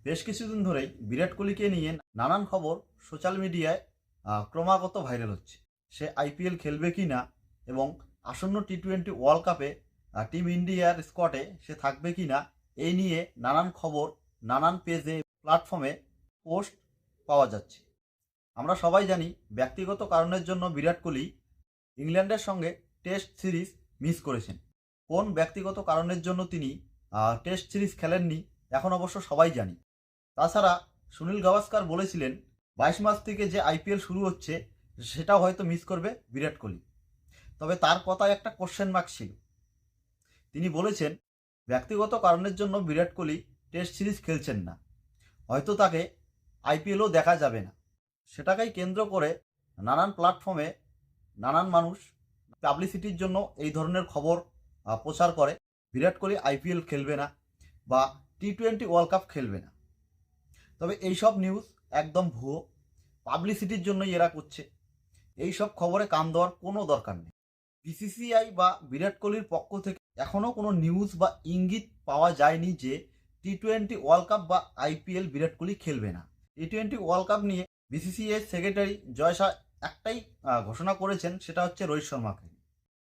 বেশ কিছুদিন ধরেই বিরাট কোহলিকে নিয়ে নানান খবর সোশ্যাল মিডিয়ায় ক্রমাগত ভাইরাল হচ্ছে। সে আইপিএল খেলবে কি না এবং আসন্ন টি-20 ওয়ার্ল্ড কাপে টিম ইন্ডিয়ার স্কোয়াডে সে থাকবে কি না, এই নিয়ে নানান খবর নানান পেজে প্ল্যাটফর্মে পোস্ট পাওয়া যাচ্ছে। আমরা সবাই জানি ব্যক্তিগত কারণের জন্য বিরাট কোহলি ইংল্যান্ডের সঙ্গে টেস্ট সিরিজ মিস করেছেন। কোন ব্যক্তিগত কারণের জন্য তিনি টেস্ট সিরিজ খেলেননি এখন অবশ্য সবাই জানি। তাছাড়া সুনীল গাভাস্কার বলেছিলেন 22 মার্চ থেকে যে আইপিএল শুরু হচ্ছে সেটাও হয়তো মিস করবে বিরাট কোহলি। তবে তার কথায় একটা কোশ্চেন মার্ক ছিল। তিনি বলেছেন ব্যক্তিগত কারণের জন্য বিরাট কোহলি টেস্ট সিরিজ খেলছেন না, হয়তো তাকে আইপিএলও দেখা যাবে না। সেটাকেই কেন্দ্র করে নানান প্ল্যাটফর্মে নানান মানুষ পাবলিসিটির জন্য এই ধরনের খবর প্রচার করে বিরাট কোহলি আইপিএল খেলবে না বা টি-20 ওয়ার্ল্ড কাপ খেলবে না। তবে এইসব নিউজ একদম ভুয়ো, পাবলিসিটির জন্যই এরা করছে। এইসব খবরে কান দেওয়ার কোনো দরকার নেই। বিসিসিআই বা বিরাট কোহলির পক্ষ থেকে এখনও কোনো নিউজ বা ইঙ্গিত পাওয়া যায়নি যে টি-20 ওয়ার্ল্ড কাপ বা আইপিএল বিরাট কোহলি খেলবে না। টি-20 ওয়ার্ল্ড কাপ নিয়ে বিসিসিআই সেক্রেটারি জয় শাহ একটাই ঘোষণা করেছেন, সেটা হচ্ছে রোহিত শর্মাকে।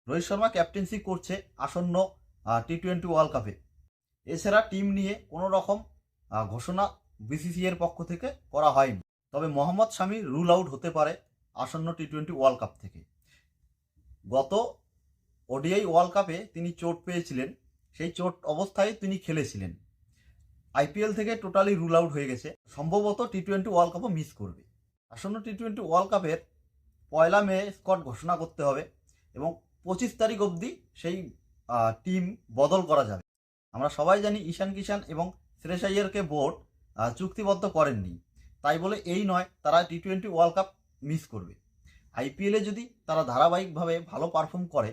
রোহিত শর্মা ক্যাপ্টেন্সি করছে আসন্ন টি-20 ওয়ার্ল্ড কাপে। এছাড়া টিম নিয়ে কোনো রকম ঘোষণা বিসিসিআইয়ের পক্ষ থেকে করা হয়নি। তবে মোহাম্মদ শামি রুল আউট হতে পারে আসন্ন টি-20 ওয়ার্ল্ড কাপ থেকে। গত ওডিআই ওয়ার্ল্ড কাপে তিনি চোট পেয়েছিলেন, সেই চোট অবস্থায় তিনি খেলেছিলেন। আইপিএল থেকে টোটালি রুল আউট হয়ে গেছে, সম্ভবত টি-20 ওয়ার্ল্ড কাপও মিস করবে। আসন্ন টি-20 ওয়ার্ল্ড কাপের 1 মে স্কোয়াড ঘোষণা করতে হবে এবং 25 তারিখ অবধি সেই টিম বদল করা যাবে। আমরা সবাই জানি ঈশান কিষান এবং শ্রেয়স আইয়ারকে বোর্ড চুক্তিবদ্ধ করেননি, তাই বলে এই নয় তারা টি-20 ওয়ার্ল্ড কাপ মিস করবে। আইপিএলে যদি তারা ধারাবাহিকভাবে ভালো পারফর্ম করে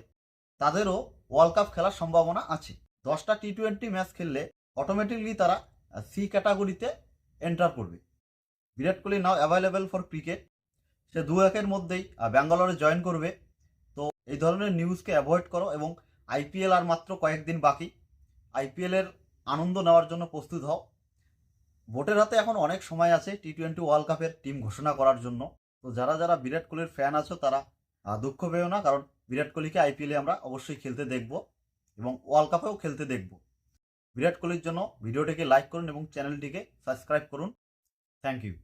তাদেরও ওয়ার্ল্ড কাপ খেলার সম্ভাবনা আছে। 10টা টি-20 ম্যাচ খেললে অটোমেটিকলি তারা সি ক্যাটাগরিতে এন্টার করবে। Virat Kohli now available for cricket, সে 2-1 মধ্যেই ব্যাঙ্গালোরে জয়েন করবে। তো এই ধরনের নিউজকে অ্যাভয়েড করো এবং আইপিএল আর মাত্র কয়েকদিন বাকি, আইপিএলের আনন্দ নেওয়ার জন্য প্রস্তুত হও। ভোটের হাতে এখন অনেক সময় আছে টি-20 ওয়ার্ল্ড কাপের টিম ঘোষণা করার জন্য। তো যারা যারা বিরাট কোহলির ফ্যান আছো তারা দুঃখ পেও না, কারণ বিরাট কোহলিকে আইপিএলে আমরা অবশ্যই খেলতে দেখব এবং ওয়ার্ল্ড কাপেও খেলতে দেখব। বিরাট কোহলির জন্য ভিডিওটিকে লাইক করুন এবং চ্যানেলটিকে সাবস্ক্রাইব করুন। Thank you.